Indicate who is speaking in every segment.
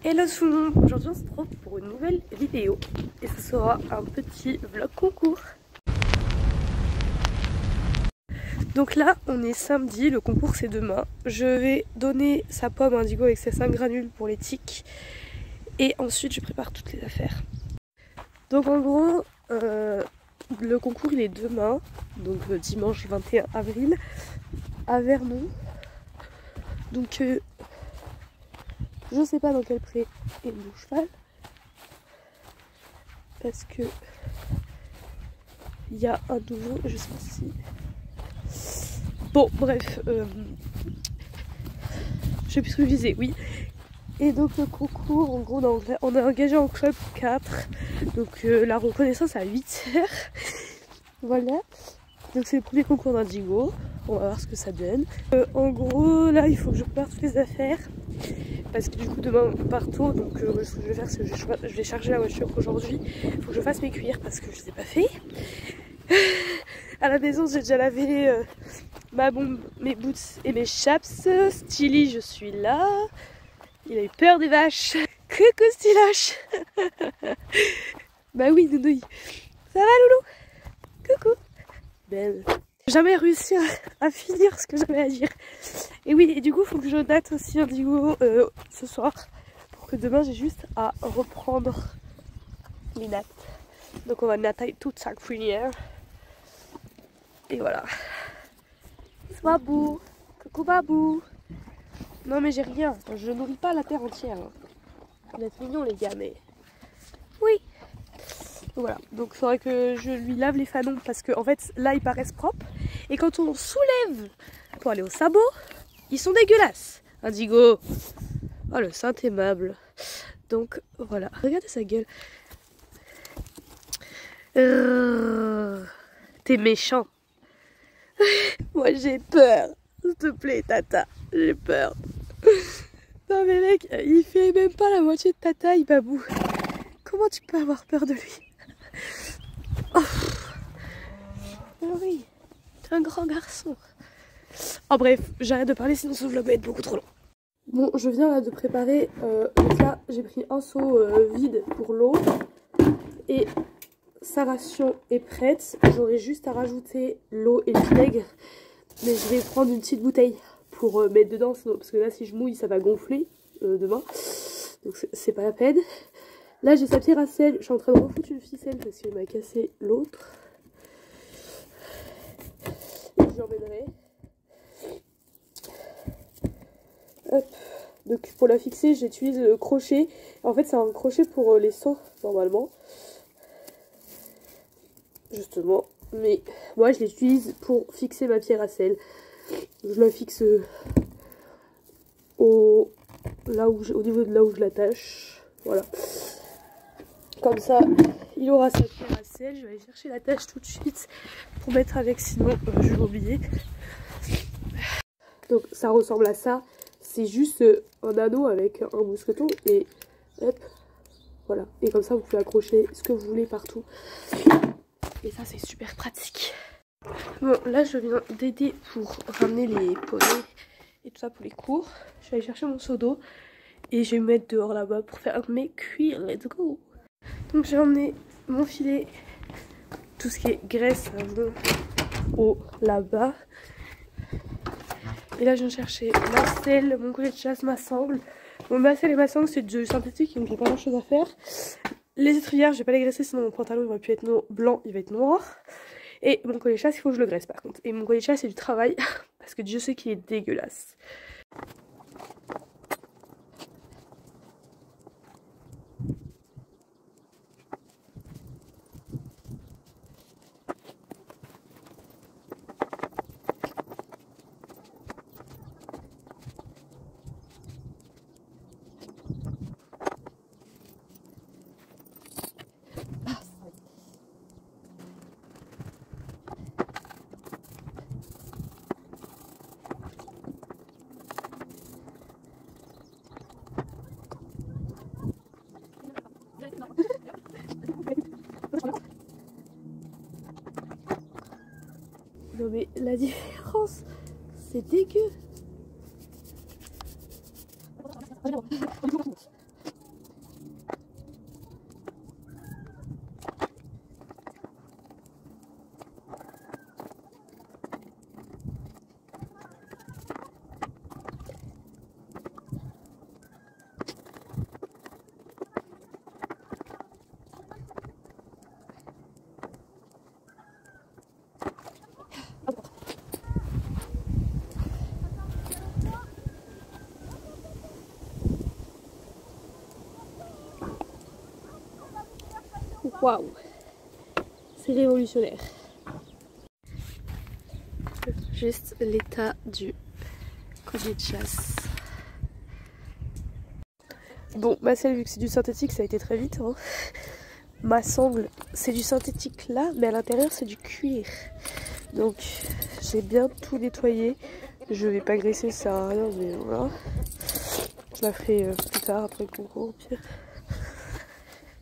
Speaker 1: Hello tout le monde, aujourd'hui on se retrouve pour une nouvelle vidéo et ce sera un petit vlog concours. Donc là on est samedi, le concours c'est demain. Je vais donner sa pomme indigo avec ses 5 granules pour les tiques et ensuite je prépare toutes les affaires. Donc en gros le concours il est demain, donc dimanche 21 avril à Vernon. Donc je sais pas dans quel pré est mon cheval parce que il y a un nouveau, je sais pas si... Bon bref, je sais plus ce que je disais, oui. Et donc le concours, en gros on est engagé en club 4, donc la reconnaissance à 8h. Voilà, donc c'est le premier concours d'indigo, on va voir ce que ça donne. En gros là il faut que je prépare toutes les affaires. Parce que du coup demain on part tôt, donc ce que je vais faire c'est que je vais charger la voiture aujourd'hui. Il faut que je fasse mes cuirs parce que je ne les ai pas fait. À la maison j'ai déjà lavé ma bombe, mes boots et mes chaps. Stilly je suis là. Il a eu peur des vaches. Coucou Styloche. Bah oui Nounouille. Ça va Loulou? Coucou. Belle. Jamais réussi à finir ce que j'avais à dire. Et oui, et du coup, il faut que je date aussi indigo ce soir pour que demain j'ai juste à reprendre les nattes. Donc on va natter toute sa crinière. Et voilà. Babou, coucou Babou. Non mais j'ai rien, je nourris pas la terre entière. Vous êtes mignons les gars, mais oui. Voilà, donc il faudrait que je lui lave les fanons parce que en fait là ils paraissent propres et quand on soulève pour aller au sabot, ils sont dégueulasses. Indigo, oh le saint aimable. Donc voilà, regardez sa gueule. T'es méchant. Moi j'ai peur, s'il te plaît Tata, j'ai peur. Non mais mec, il fait même pas la moitié de ta taille Babou. Comment tu peux avoir peur de lui? Oh. Oui, t'es un grand garçon. Oh bref, j'arrête de parler sinon ce vlog va être beaucoup trop long. Bon, je viens là de préparer, donc là j'ai pris un seau vide pour l'eau et sa ration est prête. J'aurai juste à rajouter l'eau et le vinaigre, mais je vais prendre une petite bouteille pour mettre dedans sinon, parce que là si je mouille ça va gonfler demain, donc c'est pas la peine. Là j'ai sa pierre à sel, je suis en train de refoutre une ficelle parce qu'il m'a cassé l'autre. Et je l'emmènerai. Hop. Donc pour la fixer j'utilise le crochet. En fait c'est un crochet pour les seaux normalement. Justement. Mais moi je l'utilise pour fixer ma pierre à sel. Je la fixe au niveau de là où je l'attache. Voilà. Comme ça, il aura sa pierre à sel. Je vais aller chercher la tâche tout de suite pour mettre avec, sinon je vais oublier. Donc ça ressemble à ça. C'est juste un anneau avec un mousqueton et hop, voilà. Et comme ça, vous pouvez accrocher ce que vous voulez partout. Et ça, c'est super pratique. Bon, là, je viens d'aider pour ramener les poneys et tout ça pour les cours. Je vais aller chercher mon seau d'eau et je vais me mettre dehors là-bas pour faire mes cuirs. Let's go! Donc j'ai emmené mon filet, tout ce qui est graisse au là-bas. Et là je viens chercher ma selle, mon collet de chasse, ma sangle. Bon, ma selle et ma sangle c'est du synthétique donc il n'y a pas grand chose à faire. Les étrières je vais pas les graisser sinon mon pantalon il va plus être blanc, il va être noir. Et mon collet de chasse il faut que je le graisse par contre. Et mon collet de chasse c'est du travail parce que Dieu sait qu'il est dégueulasse. Non mais la différence, c'est dégueu. Waouh, c'est révolutionnaire. Juste l'état du collier de chasse. Bon, ma selle, vu que c'est du synthétique, ça a été très vite. Hein. Ma sangle, c'est du synthétique là, mais à l'intérieur, c'est du cuir. Donc, j'ai bien tout nettoyé. Je vais pas graisser, ça sert à rien, mais voilà. Je la ferai plus tard, après le concours, au pire.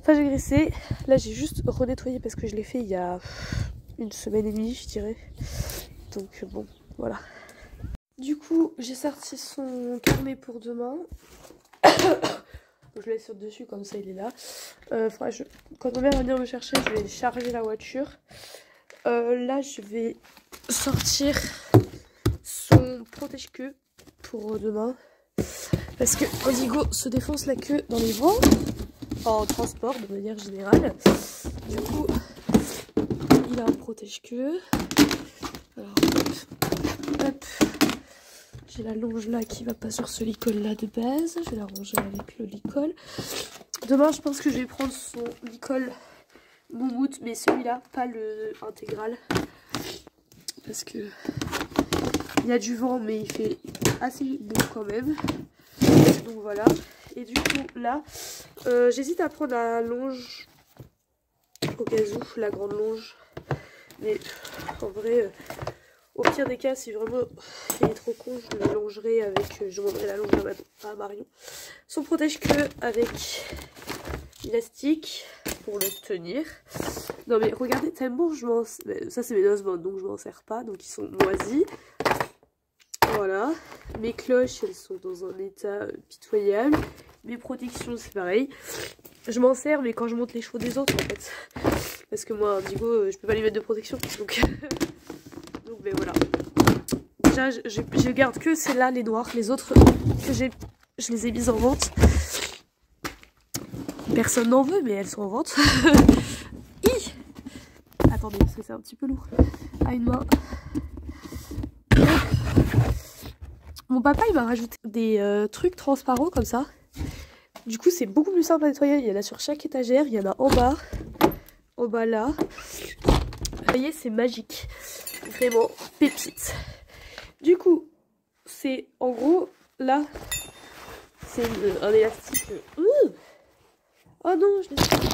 Speaker 1: Ça, j'ai graissé. Là, j'ai juste renettoyé parce que je l'ai fait il y a une semaine et demie, je dirais. Donc, bon, voilà. Du coup, j'ai sorti son carnet pour demain. Je le laisse sur dessus, comme ça, il est là. Quand on vient venir me chercher, je vais charger la voiture. Là, je vais sortir son protège-queue pour demain. Parce que Indigo se défonce la queue dans les vents, en transport de manière générale. Du coup, il a un protège-queue. Alors, hop. J'ai la longe là qui va pas sur ce licol là de base. Je vais la ranger avec le licol. Demain, je pense que je vais prendre son licol moumoute, mais celui-là, pas le intégral. Parce que il y a du vent, mais il fait assez beau quand même. Donc voilà. Et du coup, là, j'hésite à prendre la longe au cas où, la grande longe. Mais en vrai, au pire des cas, si vraiment il est trop con, je le longerai avec, je montrerai la longe à Marion. Son protège-queue avec élastique pour le tenir. Non mais regardez, tellement je m'en... Ça c'est mes nosebonds, donc je m'en sers pas, donc ils sont moisis. Voilà. Mes cloches, elles sont dans un état pitoyable. Mes protections, c'est pareil. Je m'en sers, mais quand je monte les chevaux des autres, en fait. Parce que moi, Indigo, je peux pas lui mettre de protection. Donc, donc ben voilà. Déjà, je garde que celles-là, les noirs. Les autres, je les ai mises en vente. Personne n'en veut, mais elles sont en vente. Attendez, parce que c'est un petit peu lourd. À une main. Mon papa, il m'a rajouté des trucs transparents comme ça. Du coup, c'est beaucoup plus simple à nettoyer. Il y en a sur chaque étagère. Il y en a en bas là. Vous voyez, c'est magique. Vraiment pépite. Du coup, c'est en gros, là, c'est un élastique. Oh non, je l'ai fait.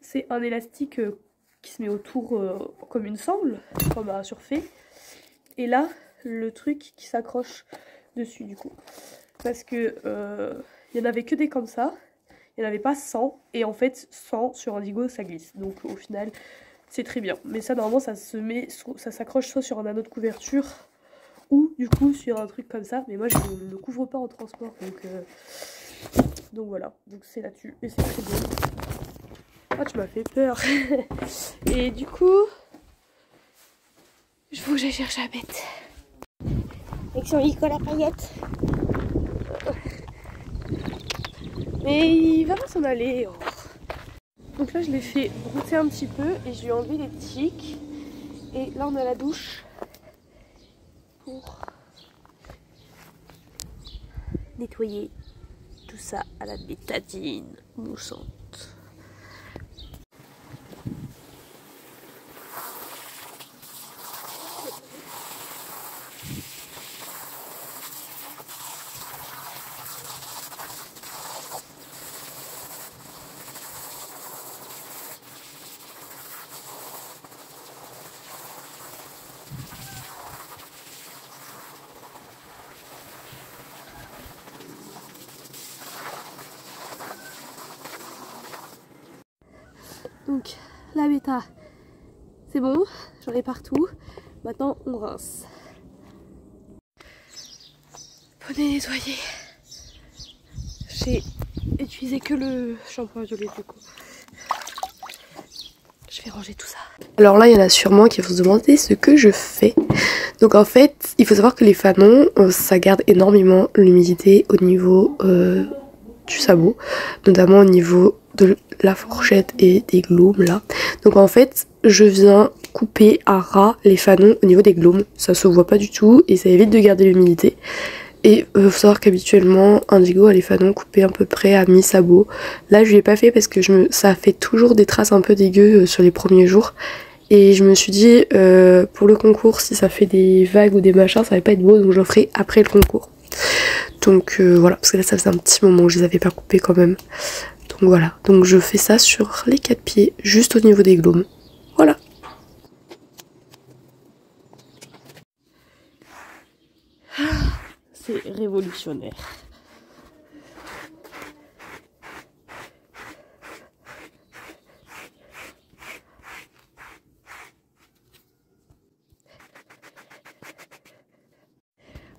Speaker 1: C'est un élastique qui se met autour comme une sangle, comme un surfait. Et là, le truc qui s'accroche dessus du coup. Parce que il n'y en avait que des comme ça. Il n'y en avait pas 100. Et en fait, 100 sur Indigo, ça glisse. Donc au final, c'est très bien. Mais ça, normalement, ça s'accroche soit sur un anneau de couverture ou du coup sur un truc comme ça. Mais moi, je ne le couvre pas en transport. Donc voilà. Donc c'est là-dessus. Et c'est très bien. Ah, tu m'as fait peur. Et du coup, il faut que j'aille chercher la bête. Avec son licol à paillettes. Mais il va pas s'en aller. Oh. Donc là, je l'ai fait brouter un petit peu et je lui ai enlevé les tiques. Et là, on a la douche pour nettoyer tout ça à la bétadine moussante. Donc la bêta, c'est bon, j'en ai partout. Maintenant on rince. Poney nettoyé. J'ai utilisé que le shampoing violet du coup. Je vais ranger tout ça. Alors là il y en a sûrement qui vont se demander ce que je fais. Donc en fait il faut savoir que les fanons ça garde énormément l'humidité au niveau du sabot. Notamment au niveau de la fourchette et des glooms là. Donc en fait je viens couper à ras les fanons au niveau des glooms. Ça se voit pas du tout et ça évite de garder l'humidité. Et faut savoir qu'habituellement Indigo a les fanons coupés à peu près à mi-sabot. Là je lui ai pas fait parce que ça fait toujours des traces un peu dégueu sur les premiers jours. Et je me suis dit pour le concours, si ça fait des vagues ou des machins, ça va pas être beau, donc je le ferai après le concours. Donc voilà, parce que là ça faisait un petit moment que je les avais pas coupés quand même. Donc voilà, donc je fais ça sur les 4 pieds, juste au niveau des glaumes. Voilà. C'est révolutionnaire.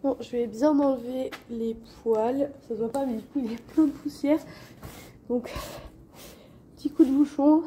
Speaker 1: Bon, je vais bien enlever les poils. Ça se voit pas, mais du coup, il y a plein de poussière. Donc, petit coup de bouchon.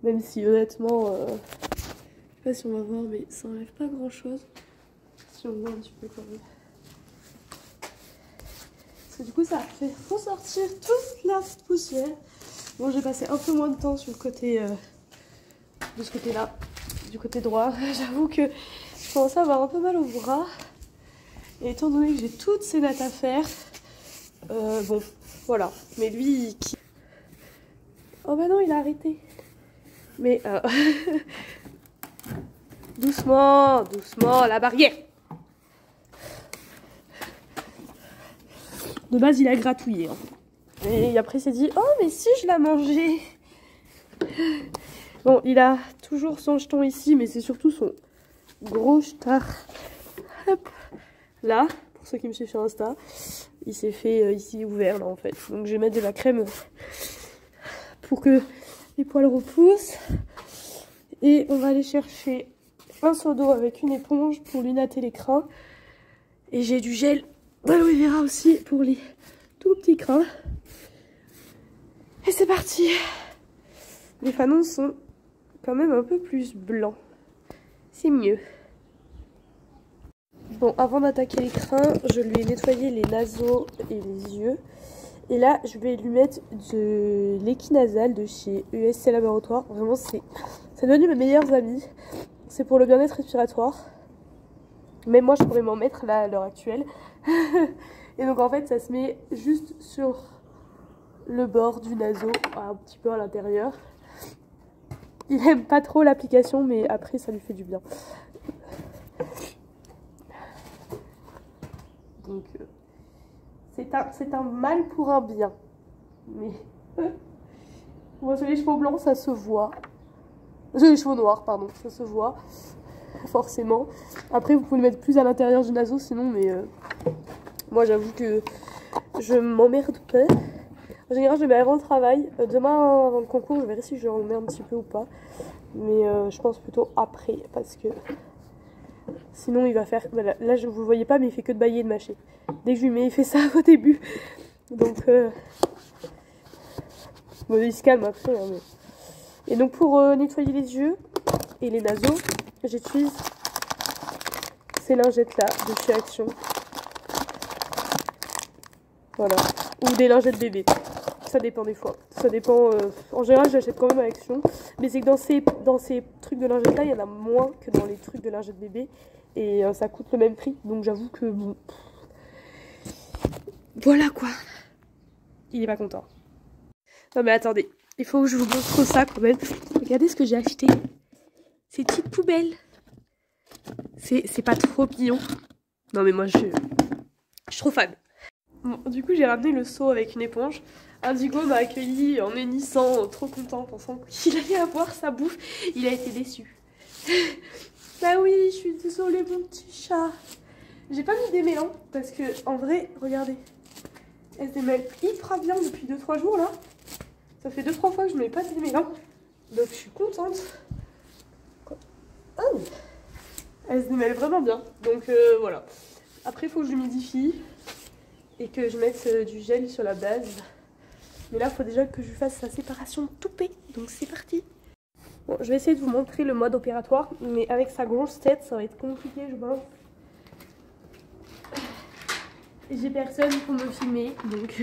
Speaker 1: Même si, honnêtement, je sais pas si on va voir, mais ça enlève pas grand chose. Si on voit un petit peu quand même. Parce que du coup, ça fait ressortir toute la poussière. Bon, j'ai passé un peu moins de temps sur le côté de ce côté-là, du côté droit. J'avoue que je commence à avoir un peu mal au bras. Et étant donné que j'ai toutes ces nattes à faire, bon, voilà. Mais lui, oh bah non, il a arrêté. Mais doucement, doucement, la barrière. De base, il a gratouillé. Hein. Et après, il s'est dit, oh, mais si je la mangeais. Bon, il a toujours son jeton ici, mais c'est surtout son gros jetard. Hop, là, pour ceux qui me suivent sur Insta, il s'est fait ici ouvert, là, en fait. Donc, je vais mettre de la crème pour que les poils repoussent. Et on va aller chercher un seau d'eau avec une éponge pour lui natter les crins. Et j'ai du gel d'aloe vera aussi pour les tout petits crins. Et c'est parti. Les fanons sont quand même un peu plus blancs. C'est mieux. Bon, avant d'attaquer les crins, je lui ai nettoyé les naseaux et les yeux. Et là, je vais lui mettre de l'équinasal de chez USC Laboratoire. Vraiment, c'est devenu mes meilleurs amis. C'est pour le bien-être respiratoire. Même moi, je pourrais m'en mettre là à l'heure actuelle. Et donc, en fait, ça se met juste sur le bord du naseau, un petit peu à l'intérieur. Il aime pas trop l'application, mais après, ça lui fait du bien. Donc, c'est un mal pour un bien. Mais moi, j'ai les cheveux blancs, ça se voit. J'ai les cheveux noirs, pardon, ça se voit. Forcément. Après, vous pouvez le mettre plus à l'intérieur du naseau, sinon, mais moi, j'avoue que je m'emmerde pas. En général, je le mets avant le travail. Demain, avant le concours, je verrai si je le mets un petit peu ou pas. Mais je pense plutôt après, parce que sinon, il va faire... Voilà, là, vous le voyez pas, mais il fait que de bailler et de mâcher. Dès que je lui mets, il fait ça au début. Donc, bon, il se calme après. Hein, mais... Et donc, pour nettoyer les yeux et les naseaux, j'utilise ces lingettes-là de chez Action. Voilà. Ou des lingettes bébé. Ça dépend des fois. Ça dépend. En général, j'achète quand même à Action. Mais c'est que dans ces trucs de lingettes là, il y en a moins que dans les trucs de lingettes bébé. Et ça coûte le même prix. Donc j'avoue que bon. Voilà quoi. Il est pas content. Non mais attendez. Il faut que je vous montre ça quand même. Regardez ce que j'ai acheté. Ces petites poubelles. C'est pas trop mignon. Non mais moi je suis trop fan. Bon, du coup j'ai ramené le seau avec une éponge. Indigo m'a accueilli en hennissant, trop content, pensant qu'il allait avoir sa bouffe. Il a été déçu. Bah oui, je suis désolée mon petit chat. J'ai pas mis des mélans parce que en vrai, regardez, elle se démêle hyper bien depuis 2-3 jours là. Ça fait 2-3 fois que je mets pas de mélans. Donc je suis contente. Oh, elle se démêle vraiment bien. Donc voilà. Après il faut que je l'humidifie et que je mette du gel sur la base. Mais là il faut déjà que je fasse sa séparation toupée. Donc c'est parti. Bon, je vais essayer de vous montrer le mode opératoire, mais avec sa grosse tête, ça va être compliqué, je pense. Et j'ai personne pour me filmer, donc...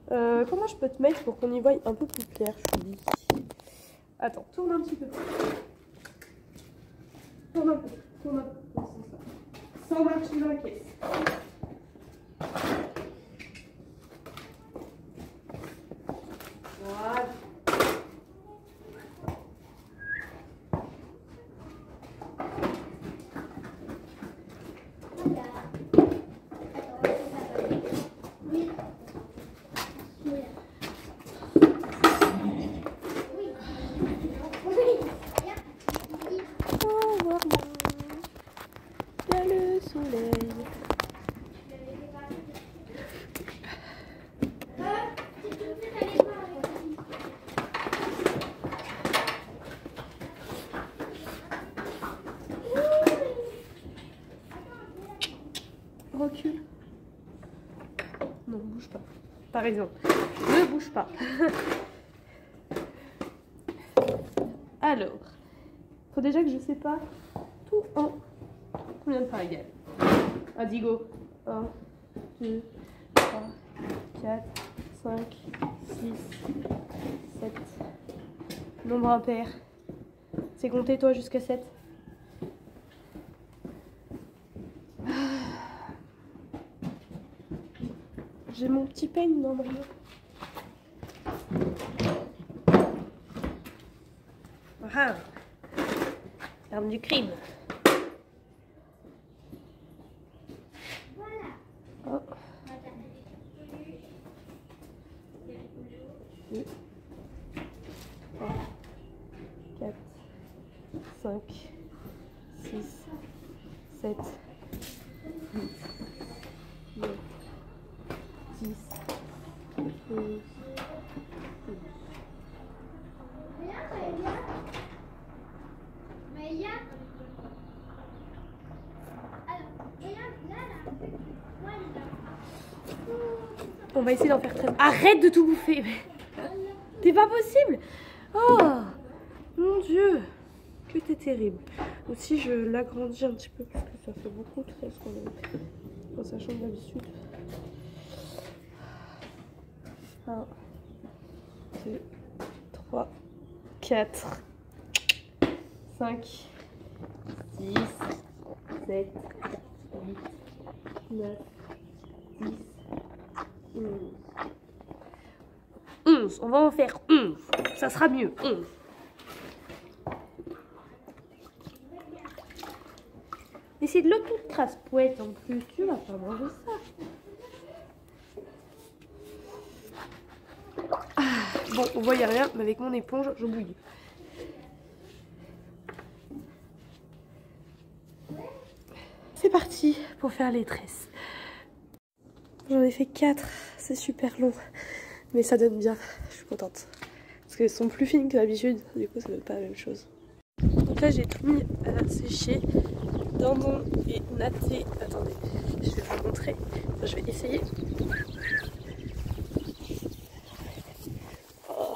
Speaker 1: comment je peux te mettre pour qu'on y voie un peu plus clair, je vous dis. Attends, tourne un petit peu. Tourne un peu, tourne un peu. Ça, sans marcher dans la caisse. Voilà. Recule. Non, bouge pas. Par exemple, ne bouge pas. Alors, faut déjà que je sépare tout en combien de parts égales. Indigo. 1, 2, 3, 4, 5, 6, 7. Nombre impair. C'est compter toi jusqu'à 7. J'ai mon petit peigne dans ma main. Ah, l'arme du crime. Voilà. Oh. 2, 3, 4, 5, 6, 7, 8, 9, 10, 11, 12. On va essayer d'en faire 13. Arrête de tout bouffer. C'est pas possible. Oh mon Dieu, que t'es terrible. Aussi je l'agrandis un petit peu parce que ça fait beaucoup 13 quand même. Quand ça change d'habitude. 1, 2, 3, 4, 5, 6, 7, 8, 9, 10, 11. On va en faire 11. Ça sera mieux. 11. Mais c'est de l'eau toute crasse-pouette en plus. Tu vas pas manger ça. Bon, on voit, il n'y a rien, mais avec mon éponge, je bouille. C'est parti pour faire les tresses. J'en ai fait 4, c'est super long, mais ça donne bien, je suis contente. Parce qu'elles sont plus fines que d'habitude, du coup ça donne pas la même chose. Donc là j'ai tout mis à sécher, dindon et natté. Attendez, je vais vous montrer, enfin, je vais essayer. Oh,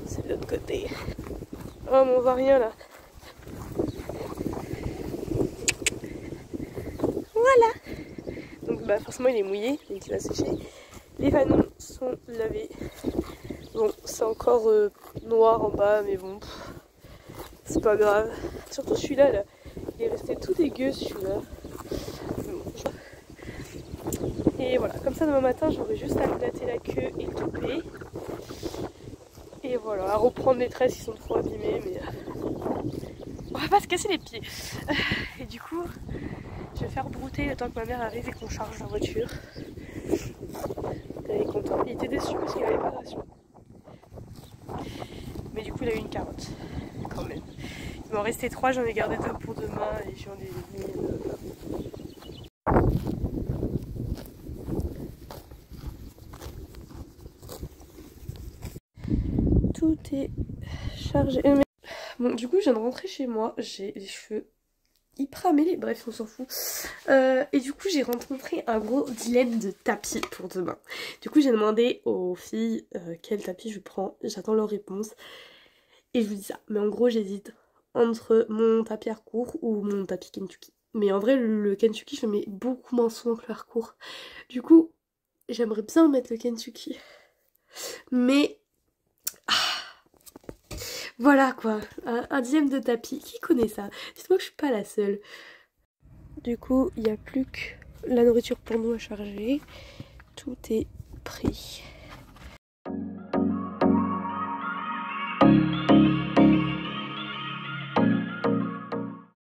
Speaker 1: c'est de l'autre côté. Oh mais on voit rien là. Voilà. Donc bah forcément il est mouillé, donc il va sécher. Les fanons sont lavés. Bon c'est encore noir en bas mais bon c'est pas grave. Surtout celui-là là, il est resté tout dégueu celui-là. Bon. Et voilà, comme ça demain matin j'aurai juste à glatter la queue et le toupet. Et voilà, à reprendre les tresses qui sont trop abîmées mais on va pas se casser les pieds. Et du coup je vais faire brouter le temps que ma mère arrive et qu'on charge la voiture. Il est content. Il était déçu parce qu'il n'avait pas de ration. Mais du coup il a eu une carotte. Quand même. Il m'en restait 3, j'en ai gardé 2 pour demain et j'en ai mis tout est chargé. Bon du coup je viens de rentrer chez moi. J'ai les cheveux hyper amêlés, bref on s'en fout. Et du coup j'ai rencontré un gros dilemme de tapis pour demain. Du coup j'ai demandé aux filles quel tapis je prends, j'attends leur réponse. Et je vous dis ça, mais en gros j'hésite entre mon tapis Harcourt ou mon tapis Kentucky. Mais en vrai le Kentucky je le mets beaucoup moins souvent que le Harcourt. Du coup j'aimerais bien mettre le Kentucky. Mais voilà quoi, un dilemme de tapis, qui connaît ça? Dites-moi que je suis pas la seule. Du coup, il n'y a plus que la nourriture pour nous à charger. Tout est pris.